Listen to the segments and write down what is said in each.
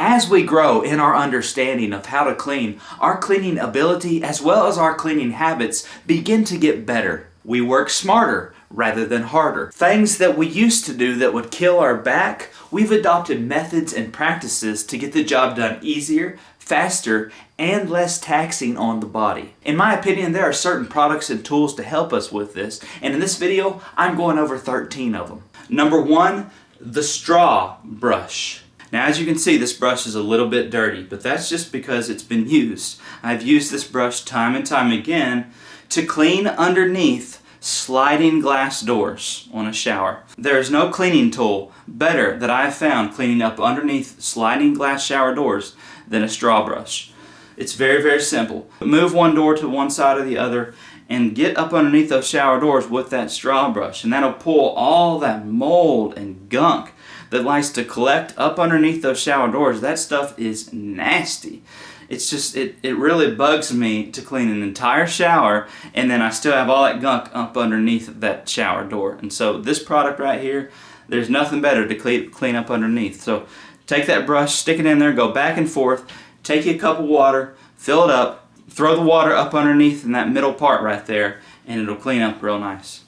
As we grow in our understanding of how to clean, our cleaning ability as well as our cleaning habits begin to get better. We work smarter rather than harder. Things that we used to do that would kill our back, we've adopted methods and practices to get the job done easier, faster, and less taxing on the body. In my opinion, there are certain products and tools to help us with this, and in this video, I'm going over 13 of them. Number 1, the straw brush. Now, as you can see, this brush is a little bit dirty, but that's just because it's been used. I've used this brush time and time again to clean underneath sliding glass doors on a shower. There is no cleaning tool better that I have found cleaning up underneath sliding glass shower doors than a straw brush. It's very, very simple. Move one door to one side or the other and get up underneath those shower doors with that straw brush, and that'll pull all that mold and gunk that likes to collect up underneath those shower doors. That stuff is nasty. It's just, it really bugs me to clean an entire shower and then I still have all that gunk up underneath that shower door. And so this product right here, there's nothing better to clean up underneath. So take that brush, stick it in there, go back and forth, take you a cup of water, fill it up, throw the water up underneath in that middle part right there, and it'll clean up real nice.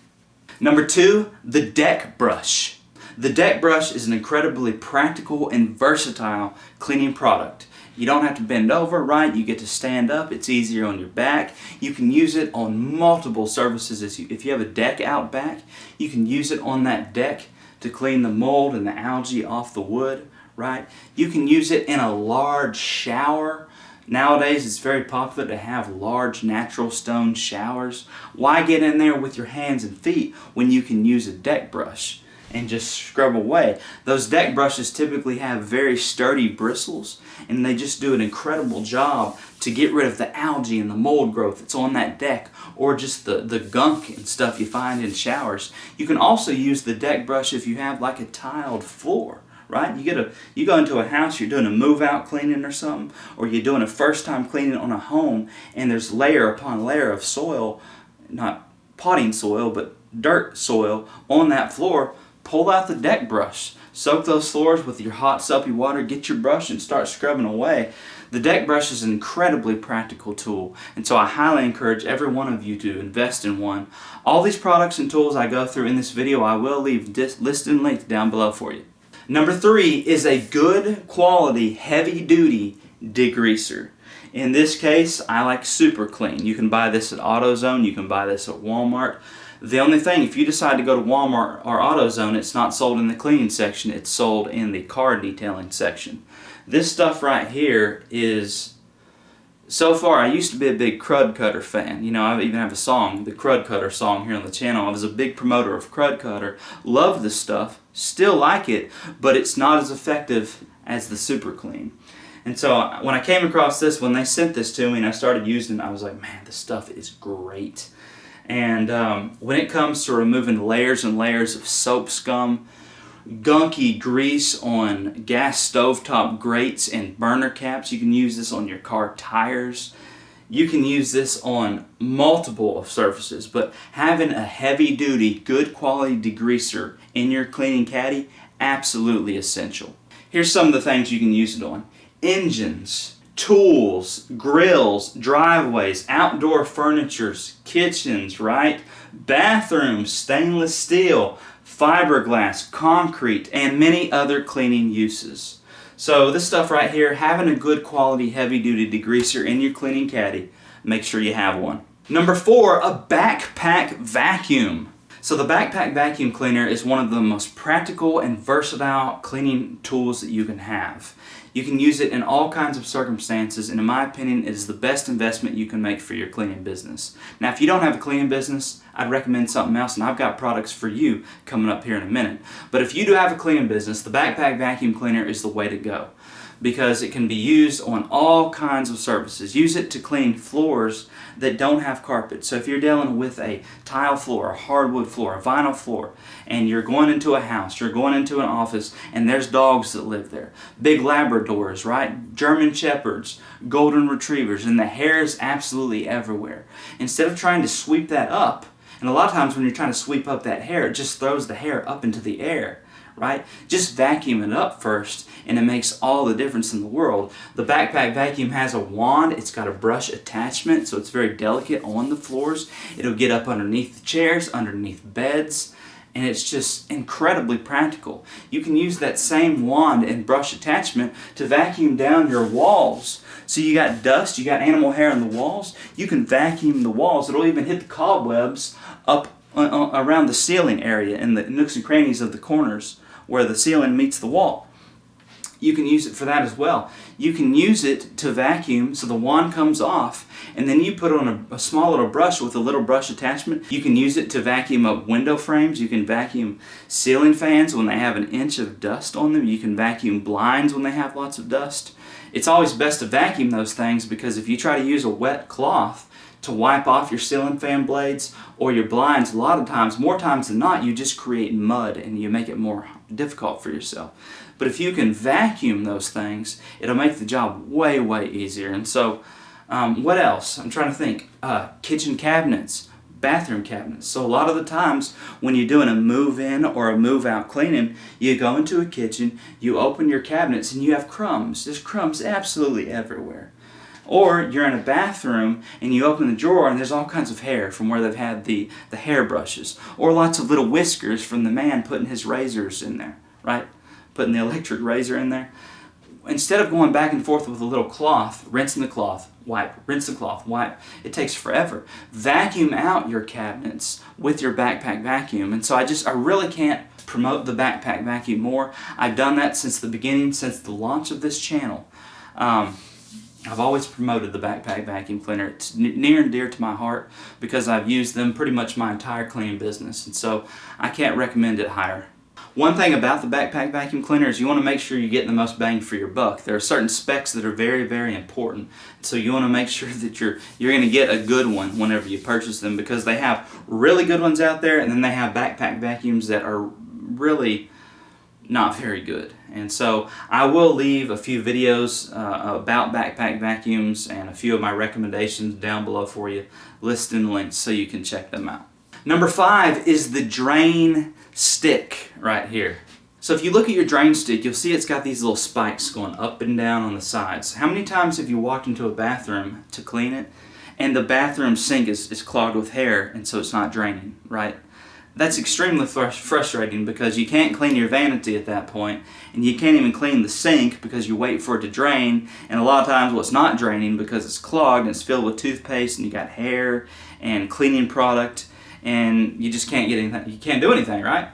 Number 2, the deck brush. The deck brush is an incredibly practical and versatile cleaning product. You don't have to bend over, right? You get to stand up. It's easier on your back. You can use it on multiple surfaces. If you have a deck out back, you can use it on that deck to clean the mold and the algae off the wood, right? You can use it in a large shower. Nowadays, it's very popular to have large natural stone showers. Why get in there with your hands and feet when you can use a deck brush and just scrub away? Those deck brushes typically have very sturdy bristles, and they just do an incredible job to get rid of the algae and the mold growth that's on that deck, or just the gunk and stuff you find in showers. You can also use the deck brush if you have like a tiled floor, right? You go into a house, you're doing a move-out cleaning or something, or you're doing a first-time cleaning on a home, and there's layer upon layer of soil, not potting soil, but dirt soil on that floor. Pull out the deck brush, soak those floors with your hot soapy water, get your brush and start scrubbing away. The deck brush is an incredibly practical tool, and so I highly encourage every one of you to invest in one. All these products and tools I go through in this video, I will leave listed and linked down below for you. Number 3 is a good quality heavy duty degreaser. In this case, I like Super Clean. You can buy this at AutoZone, you can buy this at Walmart. The only thing, if you decide to go to Walmart or AutoZone, it's not sold in the cleaning section, it's sold in the car detailing section. This stuff right here is, so far, I used to be a big Crud Cutter fan. You know, I even have a song, the Crud Cutter song here on the channel. I was a big promoter of Crud Cutter. Love this stuff, still like it, but it's not as effective as the Super Clean. And so when I came across this, when they sent this to me and I started using it, I was like, man, this stuff is great. And when it comes to removing layers and layers of soap scum, gunky grease on gas stovetop grates and burner caps, you can use this on your car tires. You can use this on multiple of surfaces, but having a heavy duty, good quality degreaser in your cleaning caddy, absolutely essential. Here's some of the things you can use it on. Engines, tools, grills, driveways, outdoor furnitures, kitchens, right? Bathrooms, stainless steel, fiberglass, concrete, and many other cleaning uses. So this stuff right here, having a good quality heavy duty degreaser in your cleaning caddy, make sure you have one. Number 4, a backpack vacuum. So the backpack vacuum cleaner is one of the most practical and versatile cleaning tools that you can have. You can use it in all kinds of circumstances, and in my opinion, it is the best investment you can make for your cleaning business. Now, if you don't have a cleaning business, I'd recommend something else, and I've got products for you coming up here in a minute. But if you do have a cleaning business, the backpack vacuum cleaner is the way to go, because it can be used on all kinds of surfaces. Use it to clean floors that don't have carpet. So if you're dealing with a tile floor, a hardwood floor, a vinyl floor, and you're going into a house, you're going into an office, and there's dogs that live there, big Labradors, right? German Shepherds, Golden Retrievers, and the hair is absolutely everywhere. Instead of trying to sweep that up, and a lot of times when you're trying to sweep up that hair, it just throws the hair up into the air, right? Just vacuum it up first, and it makes all the difference in the world. The backpack vacuum has a wand. It's got a brush attachment, so it's very delicate on the floors. It'll get up underneath the chairs, underneath beds, and it's just incredibly practical. You can use that same wand and brush attachment to vacuum down your walls. So you got dust, you got animal hair on the walls, you can vacuum the walls. It'll even hit the cobwebs up around the ceiling area in the nooks and crannies of the corners where the ceiling meets the wall. You can use it for that as well. You can use it to vacuum so the wand comes off, and then you put on a small little brush with a little brush attachment. You can use it to vacuum up window frames. You can vacuum ceiling fans when they have an inch of dust on them. You can vacuum blinds when they have lots of dust. It's always best to vacuum those things, because if you try to use a wet cloth to wipe off your ceiling fan blades or your blinds, a lot of times, more times than not, you just create mud and you make it more difficult for yourself. But if you can vacuum those things, it'll make the job way, way easier. And so, what else? I'm trying to think. Kitchen cabinets, bathroom cabinets. So a lot of the times when you're doing a move-in or a move-out cleaning, you go into a kitchen, you open your cabinets, and you have crumbs. There's crumbs absolutely everywhere. Or you're in a bathroom and you open the drawer and there's all kinds of hair from where they've had the hair brushes. Or lots of little whiskers from the man putting his razors in there, right? Putting the electric razor in there. Instead of going back and forth with a little cloth, rinsing the cloth, wipe, rinse the cloth, wipe, it takes forever. Vacuum out your cabinets with your backpack vacuum. And so I really can't promote the backpack vacuum more. I've done that since the beginning, since the launch of this channel. I've always promoted the backpack vacuum cleaner. It's near and dear to my heart because I've used them pretty much my entire cleaning business, and so I can't recommend it higher. One thing about the backpack vacuum cleaner is you want to make sure you're getting the most bang for your buck. There are certain specs that are very, very important, so you want to make sure that you're going to get a good one whenever you purchase them, because they have really good ones out there, and then they have backpack vacuums that are really not very good. And so I will leave a few videos about backpack vacuums and a few of my recommendations down below for you, listed in links so you can check them out. Number 5 is the drain stick right here. So if you look at your drain stick, you'll see it's got these little spikes going up and down on the sides. How many times have you walked into a bathroom to clean it and the bathroom sink is clogged with hair and so it's not draining, right? That's extremely frustrating, because you can't clean your vanity at that point, and you can't even clean the sink because you wait for it to drain, and a lot of times, well, it's not draining because it's clogged and it's filled with toothpaste and you got hair and cleaning product, and you just can't get anything. You can't do anything, right?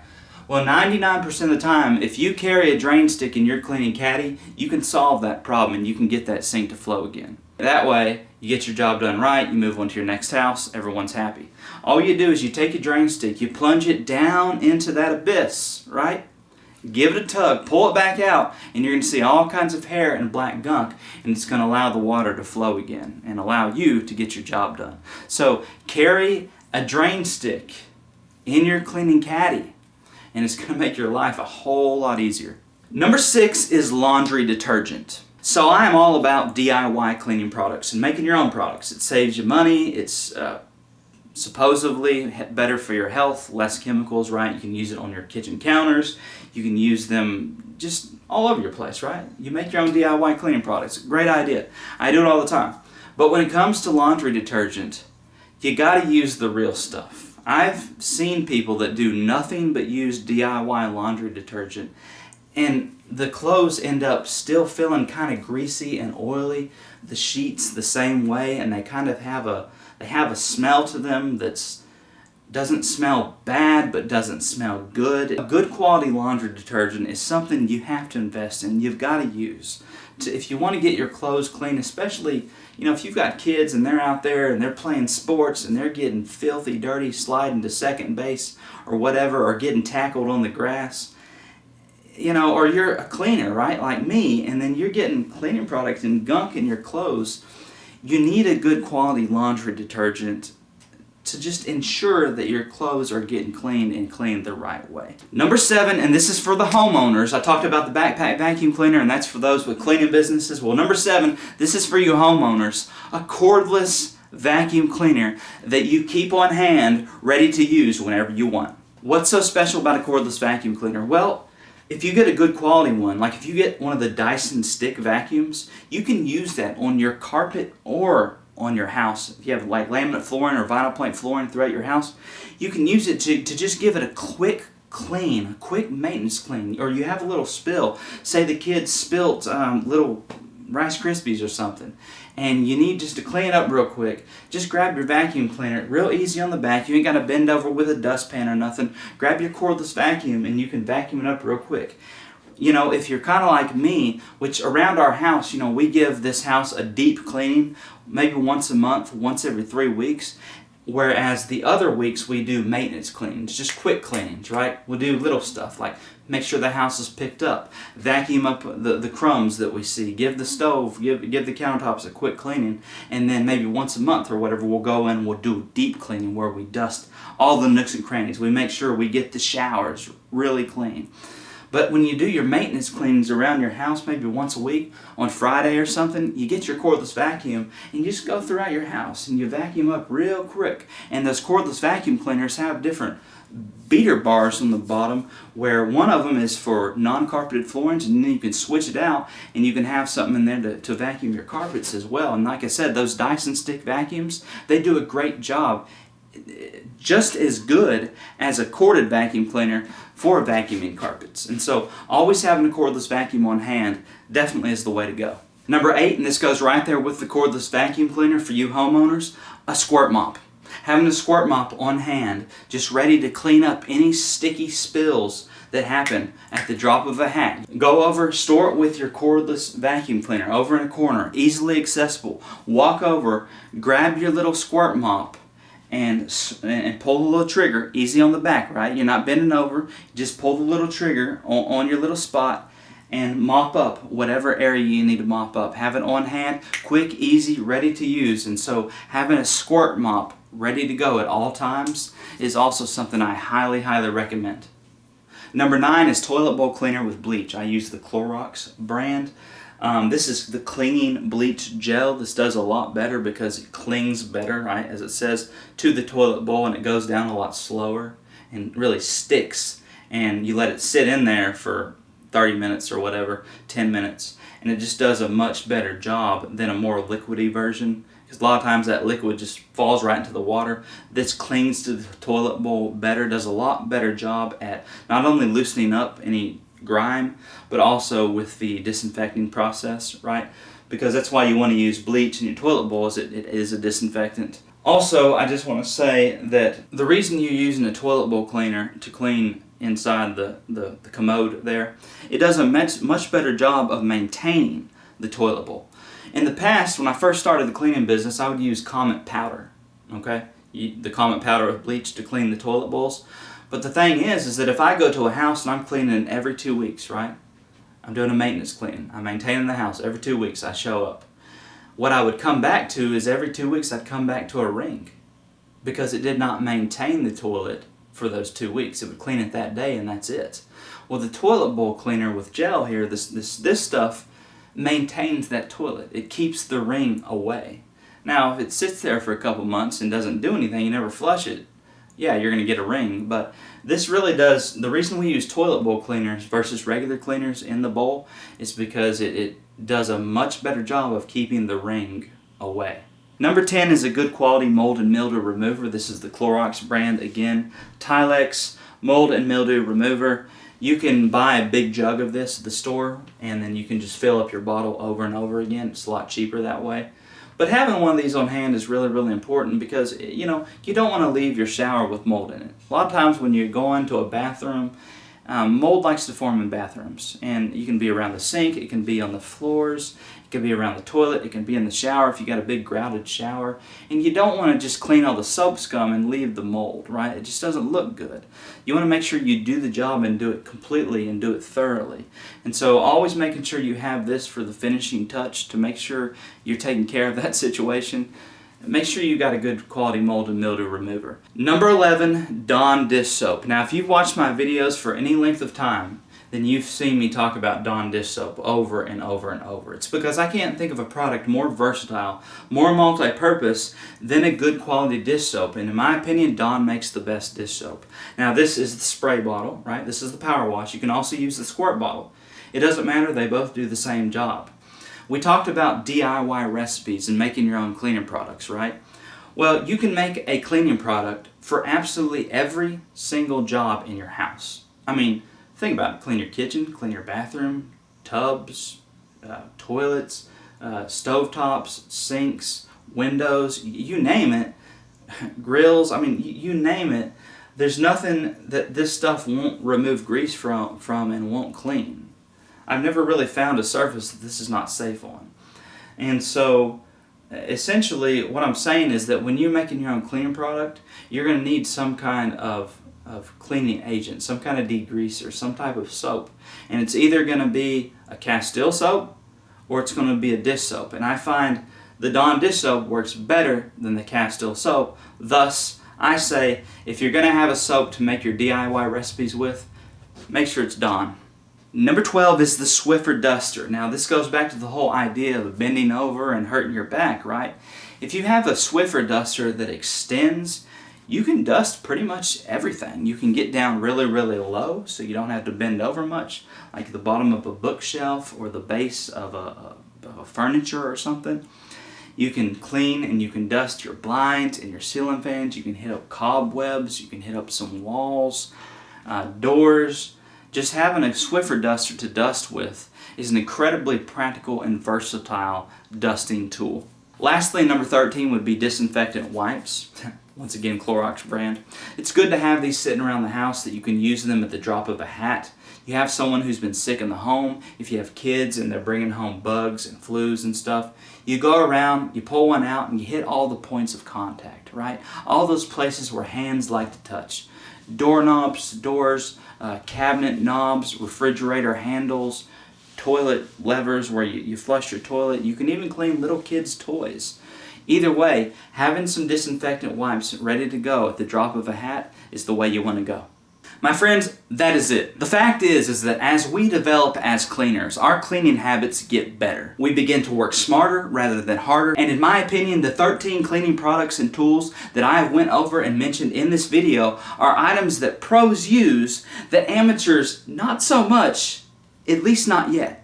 Well, 99% of the time, if you carry a drain stick in your cleaning caddy, you can solve that problem and you can get that sink to flow again. That way, you get your job done right, you move on to your next house, everyone's happy. All you do is you take your drain stick, you plunge it down into that abyss, right? Give it a tug, pull it back out, and you're going to see all kinds of hair and black gunk, and it's going to allow the water to flow again and allow you to get your job done. So carry a drain stick in your cleaning caddy, and it's going to make your life a whole lot easier. Number 6 is laundry detergent. So I am all about DIY cleaning products and making your own products. It saves you money, it's supposedly better for your health, less chemicals, right? You can use it on your kitchen counters, you can use them just all over your place, right? You make your own DIY cleaning products. Great idea. I do it all the time. But when it comes to laundry detergent, you gotta use the real stuff. I've seen people that do nothing but use DIY laundry detergent, and the clothes end up still feeling kind of greasy and oily, the sheets the same way, and they kind of have a smell to them that's doesn't smell bad but doesn't smell good. A good quality laundry detergent is something you have to invest in, you've got to use. If you want to get your clothes clean, especially, if you've got kids and they're out there and they're playing sports and they're getting filthy, dirty, sliding to second base or whatever, or getting tackled on the grass, or you're a cleaner, right, like me, and then you're getting cleaning products and gunk in your clothes, you need a good quality laundry detergent to just ensure that your clothes are getting cleaned and cleaned the right way. Number 7, and this is for the homeowners. I talked about the backpack vacuum cleaner, and that's for those with cleaning businesses. Well, number 7, this is for you homeowners. A cordless vacuum cleaner that you keep on hand, ready to use whenever you want. What's so special about a cordless vacuum cleaner? Well, If you get a good quality one, like if you get one of the Dyson stick vacuums, you can use that on your carpet or on your house. If you have like laminate flooring or vinyl plank flooring throughout your house, you can use it to just give it a quick clean, a quick maintenance clean. Or you have a little spill. Say the kids spilt little Rice Krispies or something, and you need just to clean up real quick. Just grab your vacuum cleaner, real easy on the back. You ain't got to bend over with a dustpan or nothing. Grab your cordless vacuum and you can vacuum it up real quick. You know, if you're kind of like me, which around our house, you know, we give this house a deep cleaning, maybe once a month, once every 3 weeks. Whereas the other weeks we do maintenance cleanings, just quick cleanings, right? We'll do little stuff like make sure the house is picked up, vacuum up the crumbs that we see, give the stove, give the countertops a quick cleaning, and then maybe once a month or whatever we'll go in and we'll do deep cleaning where we dust all the nooks and crannies. We make sure we get the showers really clean. But when you do your maintenance cleanings around your house, maybe once a week, on Friday or something, you get your cordless vacuum and you just go throughout your house and you vacuum up real quick. And those cordless vacuum cleaners have different beater bars on the bottom where one of them is for non-carpeted floorings, and then you can switch it out and you can have something in there to vacuum your carpets as well. And like I said, those Dyson stick vacuums, they do a great job, just as good as a corded vacuum cleaner for vacuuming carpets. And so always having a cordless vacuum on hand definitely is the way to go. Number 8, and this goes right there with the cordless vacuum cleaner for you homeowners, a squirt mop. Having a squirt mop on hand, just ready to clean up any sticky spills that happen at the drop of a hat. Go over, store it with your cordless vacuum cleaner over in a corner, easily accessible. Walk over, grab your little squirt mop, and pull the little trigger, easy on the back, right? You're not bending over, just pull the little trigger on your little spot and mop up whatever area you need to mop up. Have it on hand, quick, easy, ready to use. And so having a squirt mop ready to go at all times is also something I highly, highly recommend. Number 9 is toilet bowl cleaner with bleach. I use the Clorox brand. This is the clinging bleach gel. This does a lot better because it clings better, right, as it says, to the toilet bowl, and it goes down a lot slower and really sticks. And you let it sit in there for 30 minutes or whatever, 10 minutes, and it just does a much better job than a more liquidy version. Because a lot of times that liquid just falls right into the water. This clings to the toilet bowl better, does a lot better job at not only loosening up any grime, but also with the disinfecting process, right? Because that's why you want to use bleach in your toilet bowl, is it is a disinfectant. Also, I just want to say that the reason you're using a toilet bowl cleaner to clean inside the commode there, it does a much better job of maintaining the toilet bowl. In the past, when I first started the cleaning business, I would use Comet powder, okay? The Comet powder with bleach to clean the toilet bowls. But the thing is that if I go to a house and I'm cleaning every 2 weeks, right? I'm doing a maintenance cleaning. I'm maintaining the house every 2 weeks. I show up. What I would come back to is every 2 weeks I'd come back to a ring because it did not maintain the toilet for those 2 weeks. It would clean it that day and that's it. Well, the toilet bowl cleaner with gel here, this stuff maintains that toilet. It keeps the ring away. Now, if it sits there for a couple months and doesn't do anything, you never flush it, yeah, you're going to get a ring. But this really does, the reason we use toilet bowl cleaners versus regular cleaners in the bowl is because it does a much better job of keeping the ring away. Number 10 is a good quality mold and mildew remover. This is the Clorox brand again. Tilex mold and mildew remover. You can buy a big jug of this at the store, and then you can just fill up your bottle over and over again. It's a lot cheaper that way. But having one of these on hand is really, really important because, you know, you don't want to leave your shower with mold in it. A lot of times when you go into a bathroom, mold likes to form in bathrooms. And you can be around the sink, it can be on the floors, it can be around the toilet, it can be in the shower if you got a big grouted shower. And you don't want to just clean all the soap scum and leave the mold, right? It just doesn't look good. You want to make sure you do the job and do it completely and do it thoroughly. And so always making sure you have this for the finishing touch to make sure you're taking care of that situation. Make sure you got a good quality mold and mildew remover. Number 11, Dawn dish soap. Now if you've watched my videos for any length of time, then you've seen me talk about Dawn dish soap over and over and over. It's because I can't think of a product more versatile, more multi-purpose than a good quality dish soap. And in my opinion, Dawn makes the best dish soap. Now this is the spray bottle, right? This is the power wash. You can also use the squirt bottle. It doesn't matter, they both do the same job. We talked about DIY recipes and making your own cleaning products, right? Well, you can make a cleaning product for absolutely every single job in your house. I mean, think about it. Clean your kitchen, clean your bathroom, tubs, toilets, stovetops, sinks, windows, you name it, grills, I mean, you name it. There's nothing that this stuff won't remove grease from and won't clean. I've never really found a surface that this is not safe on. And so, essentially, what I'm saying is that when you're making your own cleaning product, you're going to need some kind of cleaning agent, some kind of degreaser, some type of soap. And it's either going to be a Castile soap or it's going to be a dish soap. And I find the Dawn dish soap works better than the Castile soap. Thus, I say if you're going to have a soap to make your DIY recipes with, make sure it's Dawn. Number 12 is the Swiffer Duster. Now this goes back to the whole idea of bending over and hurting your back, right? If you have a Swiffer Duster that extends, you can dust pretty much everything. You can get down really, really low so you don't have to bend over much, like the bottom of a bookshelf or the base of a furniture or something. You can clean and you can dust your blinds and your ceiling fans. You can hit up cobwebs. You can hit up some walls, doors. Just having a Swiffer duster to dust with is an incredibly practical and versatile dusting tool. Lastly, number 13 would be disinfectant wipes. Once again, Clorox brand. It's good to have these sitting around the house that you can use them at the drop of a hat. You have someone who's been sick in the home, if you have kids and they're bringing home bugs and flus and stuff, you go around, you pull one out, and you hit all the points of contact, right? All those places where hands like to touch. Doorknobs, doors, cabinet knobs, refrigerator handles, toilet levers where you flush your toilet. You can even clean little kids' toys. Either way, having some disinfectant wipes ready to go at the drop of a hat is the way you want to go. My friends, that is it. The fact is that as we develop as cleaners, our cleaning habits get better. We begin to work smarter rather than harder. And in my opinion, the 13 cleaning products and tools that I have went over and mentioned in this video are items that pros use that amateurs not so much, at least not yet.